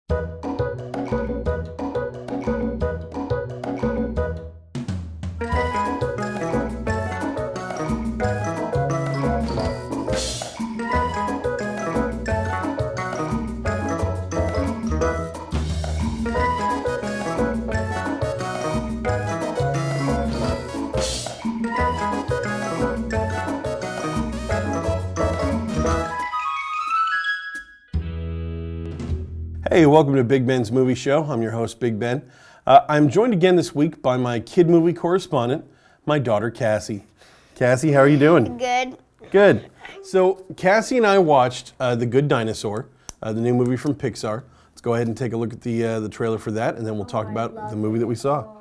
Hey, welcome to Big Ben's Movie Show. I'm your host, Big Ben. I'm joined again this week by my kid movie correspondent, my daughter, Cassie. Cassie, how are you doing? Good. Good. So, Cassie and I watched The Good Dinosaur, the new movie from Pixar. Let's go ahead and take a look at the trailer for that, and then we'll talk about the movie that we saw.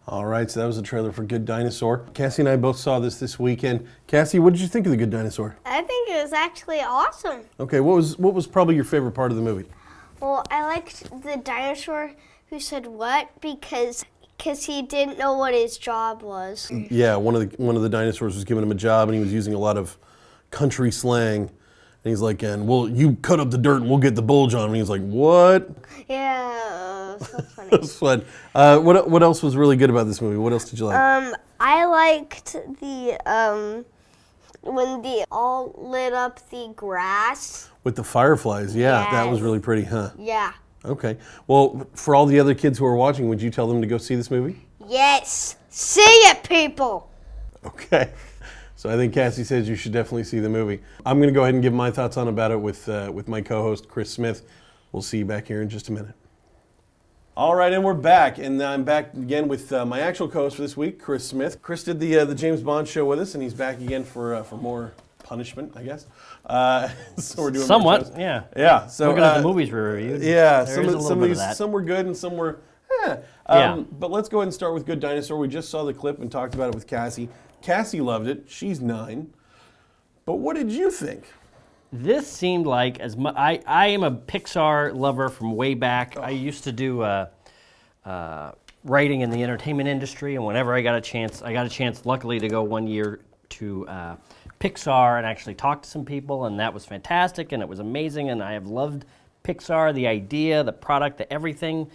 All right, so that was the trailer for Good Dinosaur. Cassie and I both saw this weekend. Cassie, what did you think of The Good Dinosaur? I think it was actually awesome. Okay, what was probably your favorite part of the movie? Well, I liked the dinosaur who said what because he didn't know what his job was. Yeah, one of the dinosaurs was giving him a job, and he was using a lot of country slang. And he's like, well, you cut up the dirt and we'll get the bulge on him. And he's like, what? Yeah, so funny. That's fun. What else was really good about this movie? What else did you like? I liked the when they all lit up the grass. With the fireflies, yeah, yes. That was really pretty, huh? Yeah. Okay. Well, for all the other kids who are watching, would you tell them to go see this movie? Yes. See it, people. Okay. So I think Cassie says you should definitely see the movie. I'm going to go ahead and give my thoughts on about it with my co-host, Chris Smith. We'll see you back here in just a minute. All right, and we're back. And I'm back again with my actual co-host for this week, Chris Smith. Chris did the James Bond show with us, and he's back again for more punishment, I guess. So we're doing somewhat, yeah. Yeah. So looking at the movies we reviewed. Yeah, some were good and some were yeah. But let's go ahead and start with Good Dinosaur. We just saw the clip and talked about it with Cassie. Cassie loved it. She's 9. But what did you think? This seemed like I am a Pixar lover from way back. Oh. I used to do writing in the entertainment industry, and whenever I got a chance, luckily, to go one year to Pixar and actually talk to some people, and that was fantastic, and it was amazing, and I have loved Pixar, the idea, the product, the everything.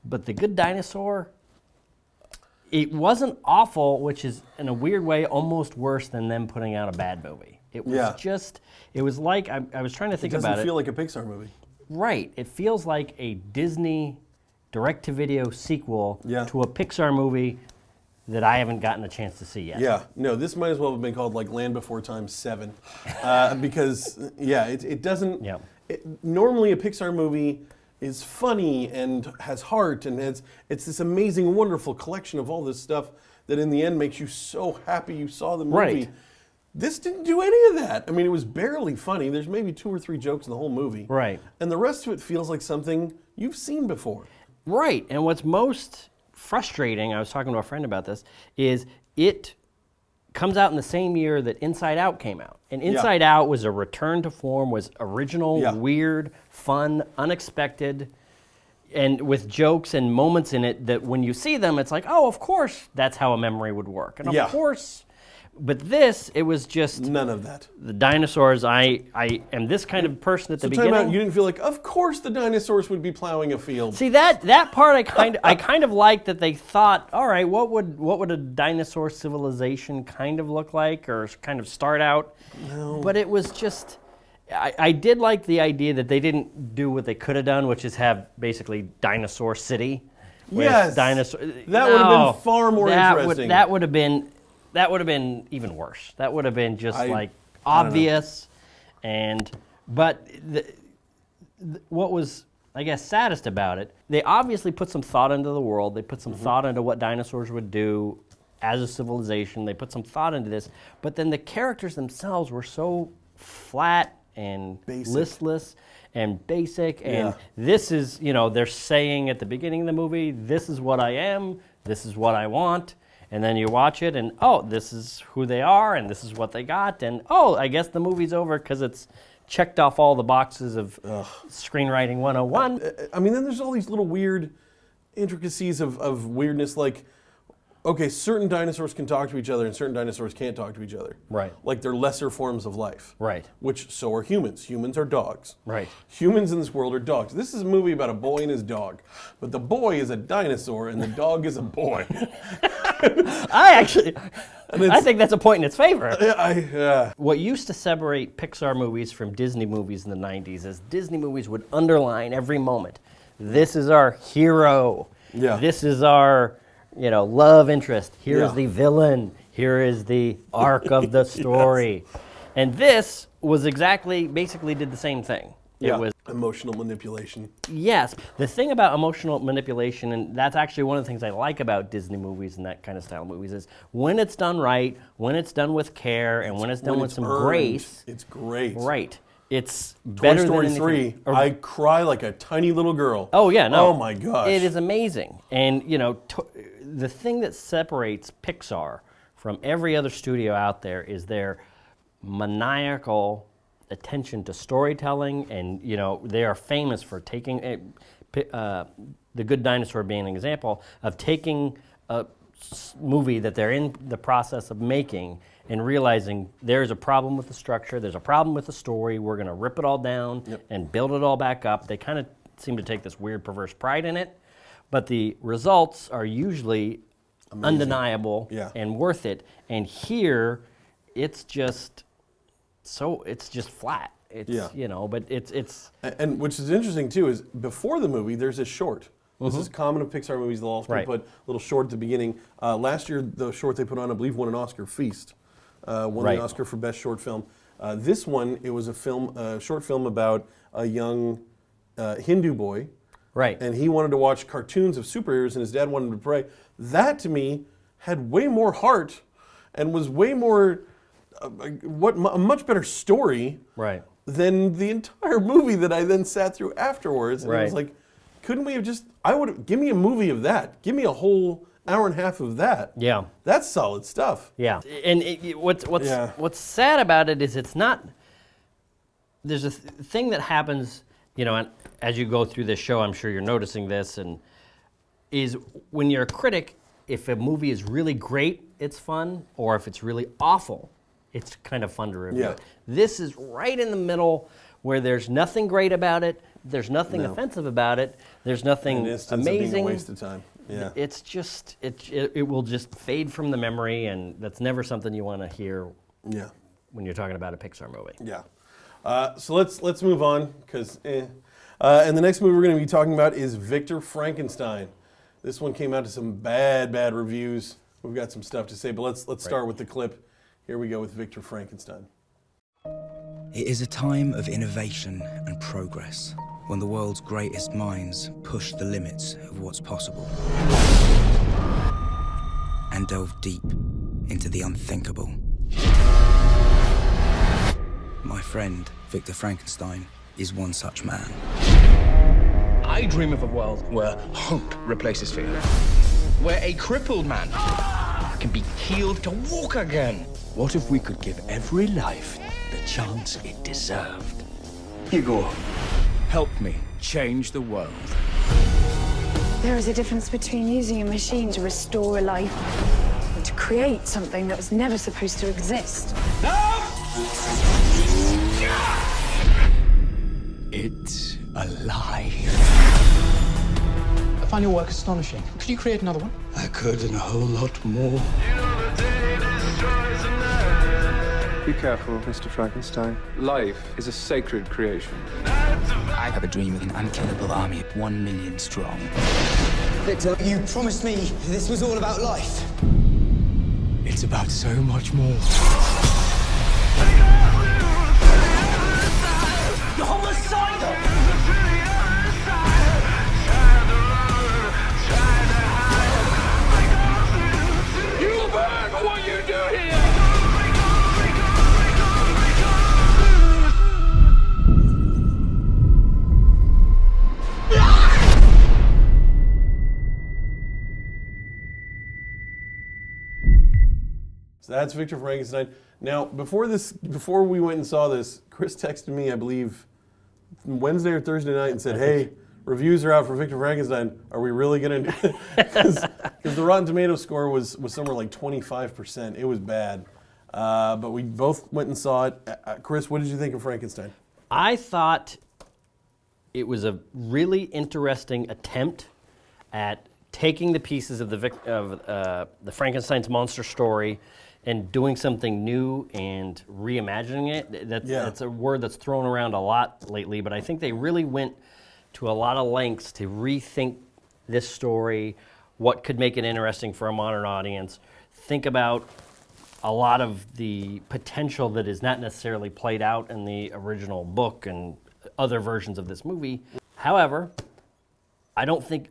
But The Good Dinosaur, it wasn't awful, which is, in a weird way, almost worse than them putting out a bad movie. It was it was like, I was trying to think about it. It doesn't feel like a Pixar movie. Right. It feels like a Disney direct-to-video sequel to a Pixar movie that I haven't gotten a chance to see yet. Yeah, no, this might as well have been called like Land Before Time 7, because it doesn't. Yeah. Normally, a Pixar movie is funny and has heart, and it's this amazing, wonderful collection of all this stuff that in the end makes you so happy you saw the movie. Right. This didn't do any of that. I mean, it was barely funny. There's maybe 2 or 3 jokes in the whole movie. Right. And the rest of it feels like something you've seen before. Right. And what's most frustrating, I was talking to a friend about this, is it comes out in the same year that Inside Out came out. And Inside Out was a return to form, was original, weird, fun, unexpected, and with jokes and moments in it that when you see them, it's like, oh, of course that's how a memory would work. And of course, but this, it was just... None of that. The dinosaurs, I am this kind of person at the beginning. Time out, you didn't feel like, of course the dinosaurs would be plowing a field. See, that part I kind of like that they thought, all right, what would a dinosaur civilization kind of look like or kind of start out? No. But it was just... I did like the idea that they didn't do what they could have done, which is have basically Dinosaur City. Yes. That would have been far more interesting. That would have been even worse. That would have been just obvious, but what was, I guess, saddest about it, they obviously put some thought into the world. They put some thought into what dinosaurs would do as a civilization. They put some thought into this, but then the characters themselves were so flat and listless and basic. And this is, they're saying at the beginning of the movie, this is what I am, this is what I want. And then you watch it and, oh, this is who they are and this is what they got. And, oh, I guess the movie's over because it's checked off all the boxes of screenwriting 101. I mean, then there's all these little weird intricacies of weirdness, like, okay, certain dinosaurs can talk to each other and certain dinosaurs can't talk to each other. Right. Like they're lesser forms of life. Right. Which, so are humans. Humans are dogs. Right. Humans in this world are dogs. This is a movie about a boy and his dog. But the boy is a dinosaur and the dog is a boy. I think that's a point in its favor. Yeah. What used to separate Pixar movies from Disney movies in the 90s is Disney movies would underline every moment. This is our hero. Yeah. This is our, love interest. Here is the villain. Here is the arc of the story. And this was basically did the same thing. It was emotional manipulation. Yes. The thing about emotional manipulation, and that's actually one of the things I like about Disney movies and that kind of style movies, is when it's done right, when it's done with care, and when it's done with some grace. It's great. Right. It's better Toy Story than 3, I cry like a tiny little girl. Oh, yeah, no. Oh, my gosh. It is amazing. And, the thing that separates Pixar from every other studio out there is their maniacal attention to storytelling, and they are famous for taking the Good Dinosaur being an example of taking a movie that they're in the process of making and realizing there's a problem with the structure, there's a problem with the story, we're going to rip it all down and build it all back up. They kind of seem to take this weird perverse pride in it, but the results are usually undeniable and worth it. And here it's just flat. But it's and which is interesting too is before the movie there's a short. This is common of Pixar movies. They'll often put a little short at the beginning. Last year the short they put on, I believe, won an Oscar. Feast won the Oscar for best short film. This one, it was a short film about a young Hindu boy. Right. And he wanted to watch cartoons of superheroes, and his dad wanted him to pray. That to me had way more heart, and was way more a much better story. Right. Than the entire movie that I then sat through afterwards. And I was like, couldn't we have give me a movie of that. Give me a whole hour and a half of that. Yeah. That's solid stuff. Yeah. And what's sad about it is it's not, there's a thing that happens, and as you go through this show, I'm sure you're noticing this, and is when you're a critic, if a movie is really great, it's fun, or if it's really awful, it's kind of fun to review it. This is right in the middle where there's nothing great about it, there's nothing offensive about it, there's nothing amazing. Being a waste of time. Yeah. It's just, it will just fade from the memory, and that's never something you want to hear when you're talking about a Pixar movie. Yeah. So let's move on, because And the next movie we're going to be talking about is Viktor Frankenstein. This one came out to some bad reviews. We've got some stuff to say, but let's start with the clip. Here we go with Viktor Frankenstein. It is a time of innovation and progress, when the world's greatest minds push the limits of what's possible and delve deep into the unthinkable. My friend, Viktor Frankenstein, is one such man. I dream of a world where hope replaces fear. Where a crippled man can be healed to walk again. What if we could give every life the chance it deserved? Igor, help me change the world. There is a difference between using a machine to restore a life and to create something that was never supposed to exist. It's alive. I find your work astonishing. Could you create another one? I could and a whole lot more. Be careful, Mr. Frankenstein. Life is a sacred creation. I have a dream of an unkillable army, 1 million strong. Viktor, you promised me this was all about life. It's about so much more. You're homicidal! You burn for what you do here! So that's Viktor Frankenstein. Now, before we went and saw this, Chris texted me, I believe, Wednesday or Thursday night and said, "Hey, reviews are out for Viktor Frankenstein. Are we really going to?" Because the Rotten Tomatoes score was somewhere like 25%. It was bad. But we both went and saw it. Chris, what did you think of Frankenstein? I thought it was a really interesting attempt at taking the pieces of the Frankenstein's monster story and doing something new and reimagining it. That's a word that's thrown around a lot lately, but I think they really went to a lot of lengths to rethink this story, what could make it interesting for a modern audience, think about a lot of the potential that is not necessarily played out in the original book and other versions of this movie. However, I don't think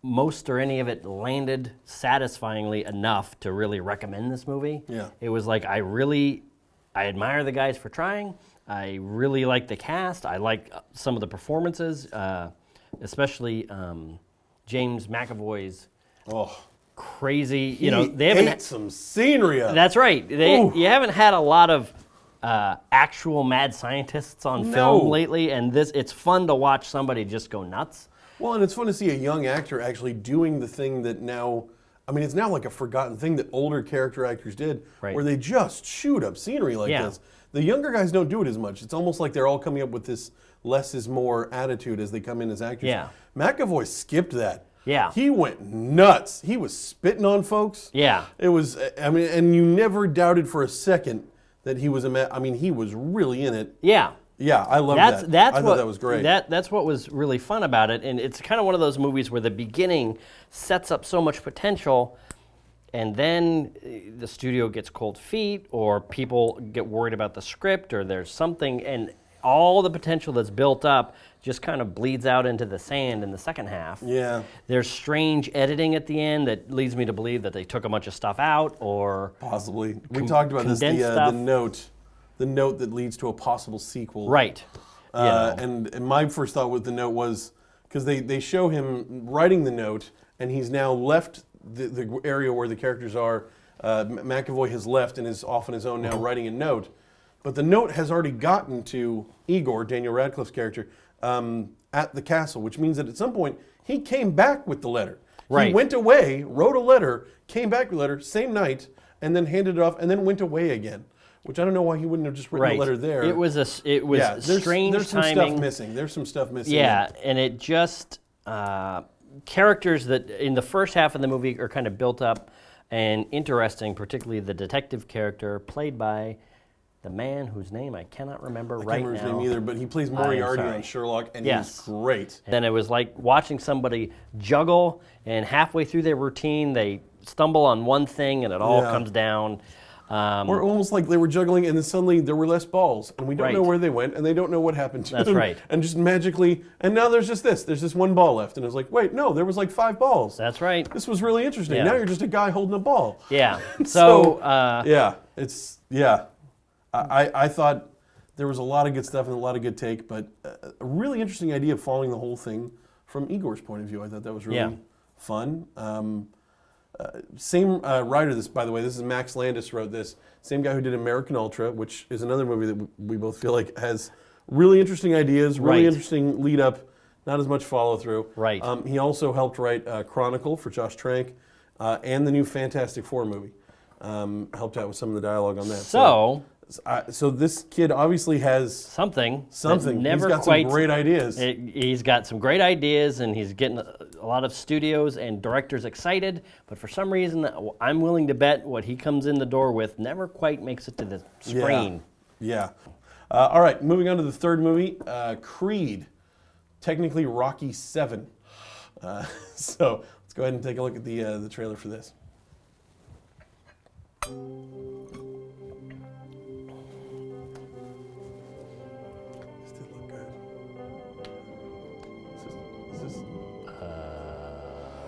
most or any of it landed satisfyingly enough to really recommend this movie. Yeah. It was like, I admire the guys for trying. I really like the cast. I like some of the performances, especially James McAvoy's crazy, they haven't some scenery up. That's right. You haven't had a lot of actual mad scientists on film lately, and it's fun to watch somebody just go nuts. Well, and it's fun to see a young actor actually doing the thing that now, it's now like a forgotten thing that older character actors did, where they just shoot up scenery like this. The younger guys don't do it as much. It's almost like they're all coming up with this less is more attitude as they come in as actors. Yeah. McAvoy skipped that. Yeah. He went nuts. He was spitting on folks. Yeah. It was, and you never doubted for a second that he was he was really in it. Yeah. Yeah, I love that. I thought that was great. That's what was really fun about it, and it's kind of one of those movies where the beginning sets up so much potential, and then the studio gets cold feet, or people get worried about the script, or there's something, and all the potential that's built up just kind of bleeds out into the sand in the second half. Yeah. There's strange editing at the end that leads me to believe that they took a bunch of stuff out, or possibly. We talked about this, the note that leads to a possible sequel. Right. And my first thought with the note was, because they show him writing the note, and he's now left the area where the characters are. McAvoy has left and is off on his own now writing a note. But the note has already gotten to Igor, Daniel Radcliffe's character, at the castle, which means that at some point he came back with the letter. Right. He went away, wrote a letter, came back with a letter, same night, and then handed it off, and then went away again. Which I don't know why he wouldn't have just written a letter there. It was strange there's some timing. Stuff missing. There's some stuff missing. Yeah, and it just characters that in the first half of the movie are kind of built up and interesting, particularly the detective character played by the man whose name I cannot remember I right can't remember now. his name either, but he plays Moriarty sorry. on Sherlock, and Yes. he's great. Then it was like watching somebody juggle, and halfway through their routine, they stumble on one thing, and it all Yeah. comes down. Or almost like they were juggling, and then suddenly there were less balls, and we don't know Right. where they went, and they don't know what happened to That's them. right. And just magically, and now there's just this. There's this one ball left, and it's like, wait, no, there was like 5 balls. That's right. This was really interesting. Yeah. Now you're just a guy holding a ball. Yeah. Yeah, it's I thought there was a lot of good stuff and a lot of good take, but a really interesting idea of following the whole thing from Igor's point of view. I thought that was really fun. Same writer, this, by the way, this is Max Landis wrote this. Same guy who did American Ultra, which is another movie that we both feel like has really interesting ideas, really Right. interesting lead up, not as much follow through. Right. He also helped write Chronicle for Josh Trank and the new Fantastic Four movie. Helped out with some of the dialogue on that. So this kid obviously has something. He's got some great ideas. He's got some great ideas, and he's getting a lot of studios and directors excited. But for some reason, I'm willing to bet what he comes in the door with never quite makes it to the screen. Yeah. All right, moving on to the third movie, Creed. Technically Rocky 7. So let's go ahead and take a look at the trailer for this.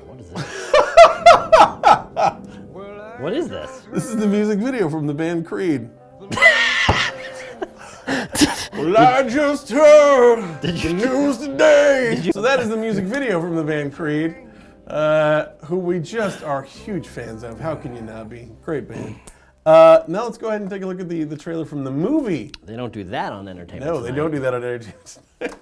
What is this? What is this? This is the music video from the band Creed. Well, I just heard the news today. So that is the music video from the band Creed, who we just are huge fans of. How can you not be? Great band. Now let's go ahead and take a look at the trailer from the movie. They don't do that on Entertainment No, Tonight. they don't do that on Entertainment Tonight.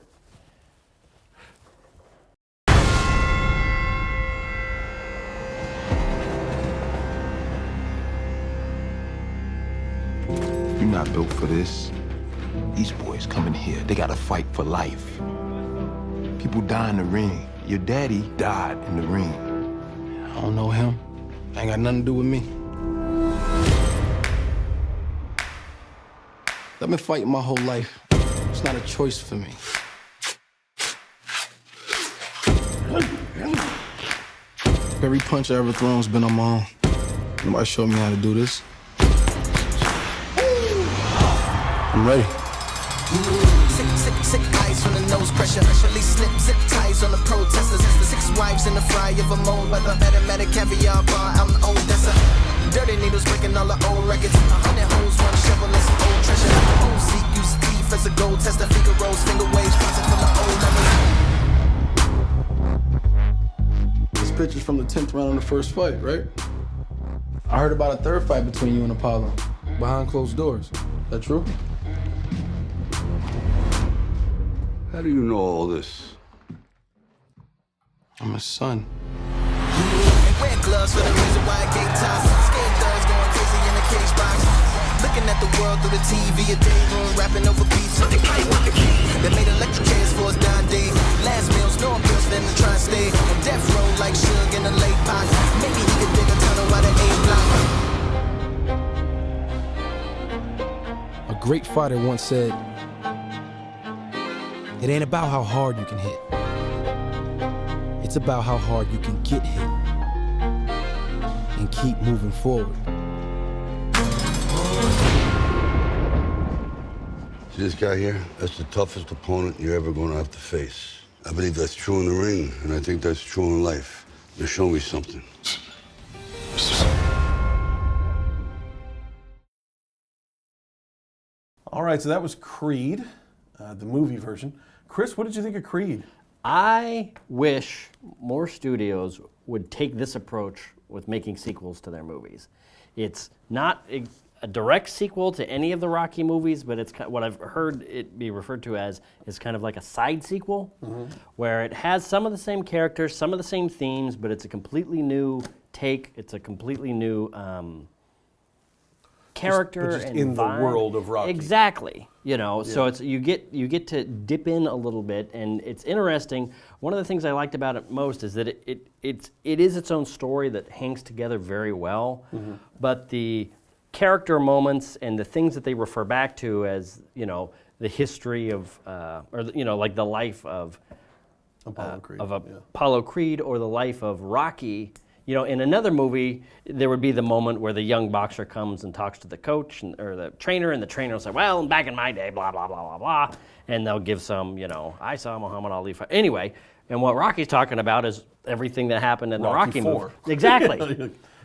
You're not built for this. These boys come in here, they gotta fight for life. People die in the ring. Your daddy died in the ring. I don't know him. Ain't got nothing to do with me. I've been fighting my whole life. It's not a choice for me. Every punch I ever thrown's been on my own. Nobody showed me how to do this. I'm ready. Sick eyes from the nose pressure. Release slip zip ties on the protesters. 6 wives in the fry of a mold weather. Medic caviar bar out in Odessa. Dirty needles breaking all the old records. 100 holes, 1 shovel and some old treasure. Old Zeke used teeth as a gold tester. Finger rolls, finger waves, passing from the old numbers. This picture's from the 10th round of the first fight, right? I heard about a third fight between you and Apollo. Behind closed doors. Is that true? How do you know all this? I'm his son. Wear gloves for the reason why I gave time. Scared thugs going crazy in the cage box. Looking at the world through the TV, a day room, rapping over beats. They made electric chairs for us dying day. Last meals, no appeals for them to try and stay. On death row like Suge in a late pot. Maybe he could dig a tunnel by the A block. A great fighter once said, "It ain't about how hard you can hit. It's about how hard you can get hit and keep moving forward." See this guy here? That's the toughest opponent you're ever going to have to face. I believe that's true in the ring, and I think that's true in life. Now show me something. All right, so that was Creed, the movie version. Chris, what did you think of Creed? I wish more studios would take this approach with making sequels to their movies. It's not a direct sequel to any of the Rocky movies, but it's what I've heard it be referred to as is kind of like a side sequel, where it has some of the same characters, some of the same themes, but it's a completely new take. It's a completely new character just and in the vibe. World of Rocky. Exactly. You know, so it's you get to dip in a little bit, and it's interesting. One of the things I liked about it most is that it is its own story that hangs together very well, but the character moments and the things that they refer back to as, the history of, like the life of Apollo Creed or the life of Rocky. In another movie, there would be the moment where the young boxer comes and talks to the coach or the trainer, and the trainer will say, well, back in my day, blah, blah, blah, blah, blah. And they'll give some, I saw Muhammad Ali fight. Anyway, and what Rocky's talking about is everything that happened in the Rocky movie. Exactly.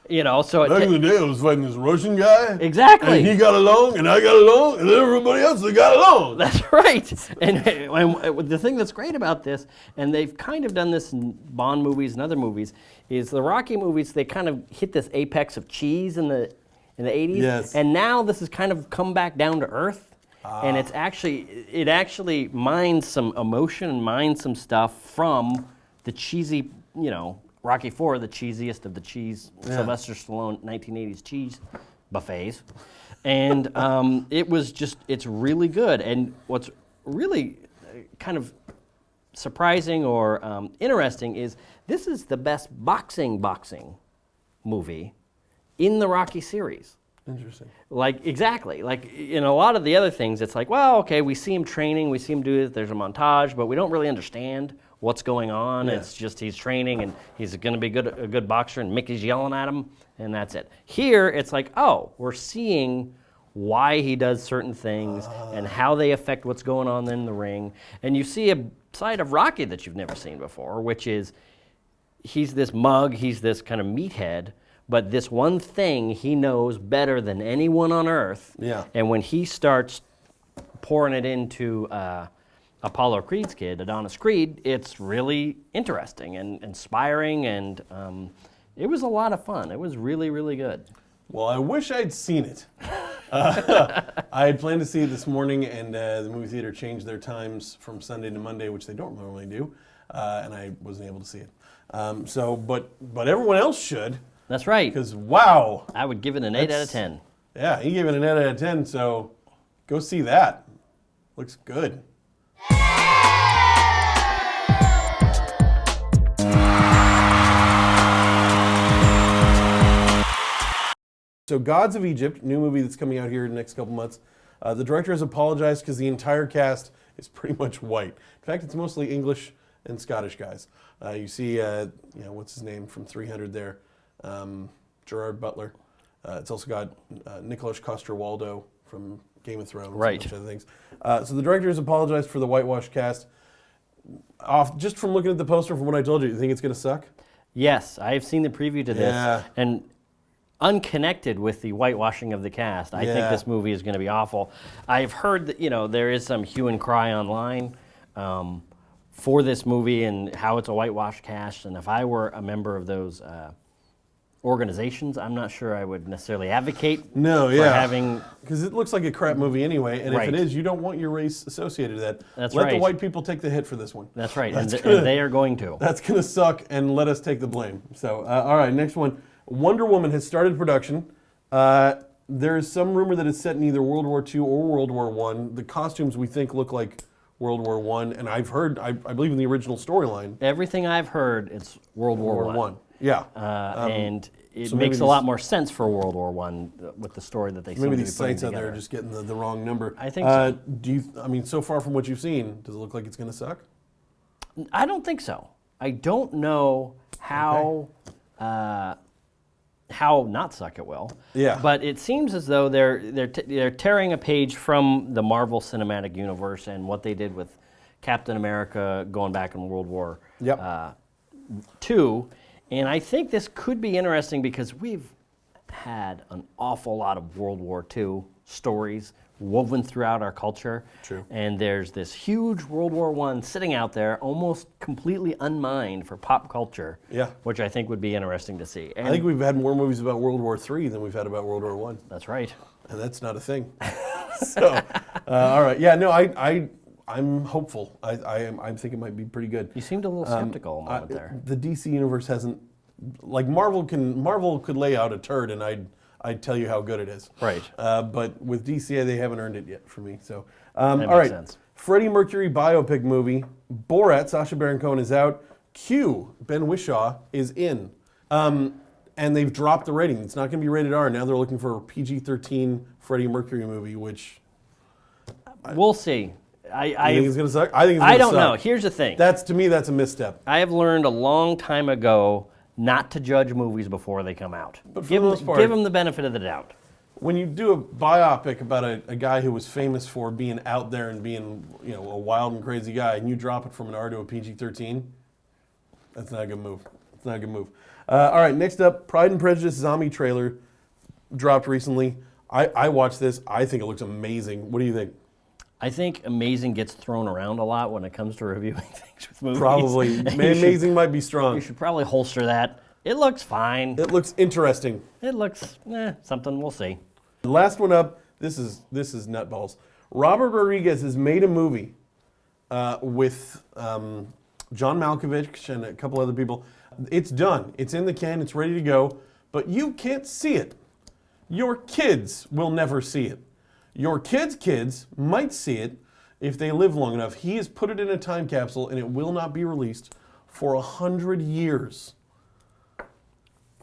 So back in the day, I was fighting this Russian guy. Exactly. And he got along, and I got along, and everybody else that got along. That's right. And the thing that's great about this, and they've kind of done this in Bond movies and other movies, is the Rocky movies, they kind of hit this apex of cheese in the 80s. Yes. And now this has kind of come back down to earth. And it actually mines some emotion and mines some stuff from the cheesy, Rocky IV, the cheesiest of the cheese, Sylvester Stallone 1980s cheese buffets. And it's really good. And what's really kind of surprising or interesting is this is the best boxing movie in the Rocky series. Interesting. Exactly. In a lot of the other things, it's like, well, okay, we see him training, we see him do it, there's a montage, but we don't really understand what's going on. Yeah. It's just he's training and he's going to be a good boxer and Mickey's yelling at him, and that's it. Here, it's like, oh, we're seeing why he does certain things and how they affect what's going on in the ring. And you see a side of Rocky that you've never seen before, which is he's this mug, he's this kind of meathead, but this one thing he knows better than anyone on earth. Yeah. And when he starts pouring it into Apollo Creed's kid, Adonis Creed, it's really interesting and inspiring, and it was a lot of fun. It was really, really good. Well, I wish I'd seen it. I had planned to see it this morning, and the movie theater changed their times from Sunday to Monday, which they don't normally do, and I wasn't able to see it. But everyone else should. That's right. Because, wow. I would give it an 8 out of 10. Yeah, he gave it an 8 out of 10, so go see that. Looks good. So Gods of Egypt, new movie that's coming out here in the next couple months. The director has apologized because the entire cast is pretty much white. In fact, it's mostly English and Scottish guys. You see, what's his name from 300 there? Gerard Butler. It's also got Nicholas Coster-Waldau from Game of Thrones. Right. And a bunch of other things. So the director has apologized for the whitewash cast. Just from looking at the poster, from what I told you think it's going to suck? Yes, I have seen the preview to this. Yeah. And unconnected with the whitewashing of the cast, I think this movie is going to be awful. I've heard that there is some hue and cry online for this movie and how it's a whitewash cast. And if I were a member of those organizations, I'm not sure I would necessarily advocate for having... Because it looks like a crap movie anyway, and if it is, you don't want your race associated with that. That's Let the white people take the hit for this one. That's right, and they are going to. That's going to suck, and let us take the blame. So, all right, next one. Wonder Woman has started production. There is some rumor that it's set in either World War II or World War I. The costumes, we think, look like World War I, and I've heard, I believe in the original storyline. Everything I've heard, it's World War I. Yeah. And it makes a lot more sense for World War I with the story that they seem to be putting together. Maybe these sites out there are just getting the wrong number. I think so. So far from what you've seen, does it look like it's going to suck? I don't think so. I don't know how not suck it will. Yeah. But it seems as though they're tearing a page from the Marvel Cinematic Universe and what they did with Captain America going back in World War II. And I think this could be interesting because we've had an awful lot of World War II stories woven throughout our culture. True. And there's this huge World War I sitting out there, almost completely unmined for pop culture, which I think would be interesting to see. And I think we've had more movies about World War III than we've had about World War I. That's right. And that's not a thing. So, all right. Yeah, no, I'm hopeful. I think it might be pretty good. You seemed a little skeptical a moment there. The DC universe hasn't, like Marvel could lay out a turd and I'd tell you how good it is. Right. But with DC, they haven't earned it yet for me. So, that all right. makes sense. Freddie Mercury biopic movie. Borat, Sacha Baron Cohen is out. Q, Ben Whishaw is in. And they've dropped the rating. It's not going to be rated R. Now they're looking for a PG-13 Freddie Mercury movie, which... We'll see. I think it's going to suck? I think it's going to suck. I don't know. Here's the thing. To me, that's a misstep. I have learned a long time ago not to judge movies before they come out. But for the most part, give them the benefit of the doubt. When you do a biopic about a guy who was famous for being out there and being, a wild and crazy guy, and you drop it from an R to a PG-13, that's not a good move. It's not a good move. All right, next up, Pride and Prejudice zombie trailer dropped recently. I watched this. I think it looks amazing. What do you think? I think amazing gets thrown around a lot when it comes to reviewing things with movies. Probably. Amazing might be strong. You should probably holster that. It looks fine. It looks interesting. It looks, something. We'll see. Last one up, this is nutballs. Robert Rodriguez has made a movie with John Malkovich and a couple other people. It's done. It's in the can. It's ready to go. But you can't see it. Your kids will never see it. Your kids might see it if they live long enough. He has put it in a time capsule, and it will not be released for 100 years.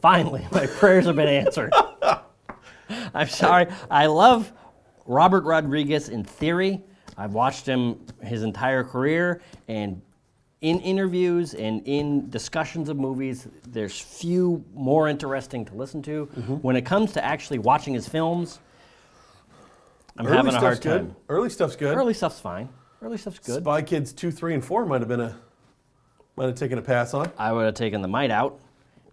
Finally, my prayers have been answered. I'm sorry. I love Robert Rodriguez in theory. I've watched him his entire career, and in interviews and in discussions of movies, there's few more interesting to listen to. Mm-hmm. When it comes to actually watching his films, I'm having a hard time. Good. Early stuff's good. Early stuff's fine. Early stuff's good. Spy Kids 2, 3, and 4 might have taken a pass on. I would have taken the might out.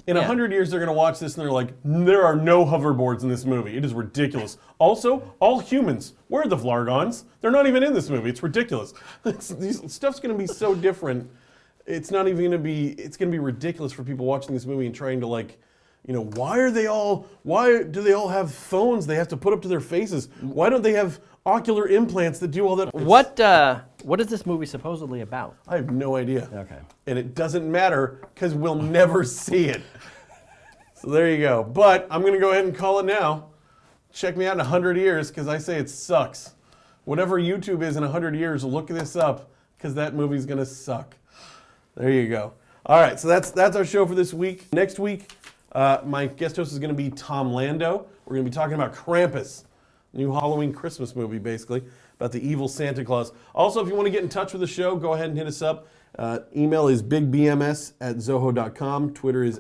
In 100 years, they're going to watch this and they're like, there are no hoverboards in this movie. It is ridiculous. Also, all humans. Where are the Vlargons? They're not even in this movie. It's ridiculous. Stuff's going to be so different. It's not even going to be, it's going to be ridiculous for people watching this movie and trying to why do they all have phones they have to put up to their faces? Why don't they have ocular implants that do all that? What is this movie supposedly about? I have no idea. Okay. And it doesn't matter because we'll never see it. So there you go. But I'm going to go ahead and call it now. Check me out in 100 years because I say it sucks. Whatever YouTube is in 100 years, look this up because that movie's going to suck. There you go. All right, so that's our show for this week. Next week, my guest host is going to be Tom Lando. We're going to be talking about Krampus, new Halloween Christmas movie, basically, about the evil Santa Claus. Also, if you want to get in touch with the show, go ahead and hit us up. Email is bigbms@zoho.com. Twitter is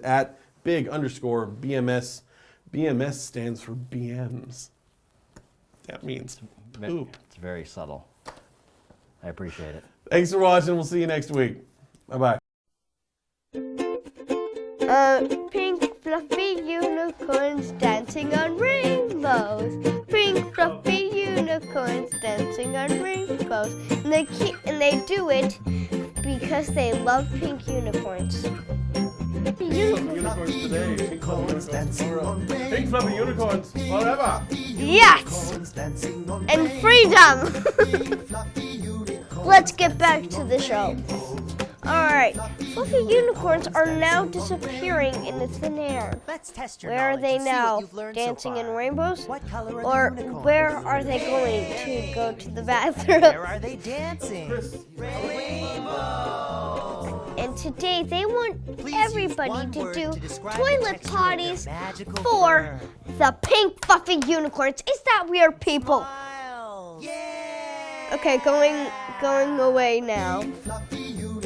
@big_BMS. BMS stands for BMs. That means poop. It's very subtle. I appreciate it. Thanks for watching. We'll see you next week. Bye-bye. Pink fluffy unicorns dancing on rainbows. Pink fluffy unicorns dancing on rainbows. And they do it because they love pink unicorns. Unicorns today. Pink fluffy unicorns forever. Yes! And freedom! Let's get back to the show. Alright, fluffy unicorns are now disappearing in the thin air. Where are they now? Dancing in rainbows? Or where are they going to go to the bathroom? Where are they dancing? And today they want everybody to do toilet potties for the pink fluffy unicorns. Is that weird, people? Okay, going away now.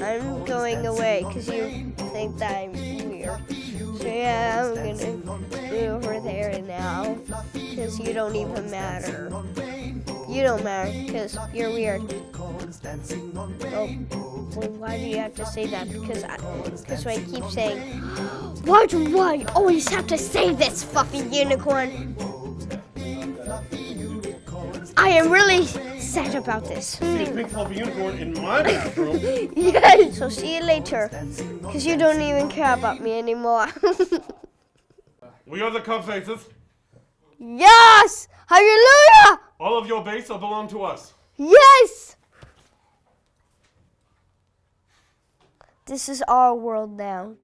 I'm going away because you think that I'm weird. So yeah, I'm gonna go over there now because you don't even matter. You don't matter because you're weird. Oh, well, why do you have to say that? Because I keep saying, why do I always have to say this, fluffy unicorn? I am really sad about this. Pink fluffy unicorn in my bathroom. Yes. So see you later, because you don't even care about me anymore. We are the Cub Faces. Yes! Hallelujah! All of your base will belong to us. Yes! This is our world now.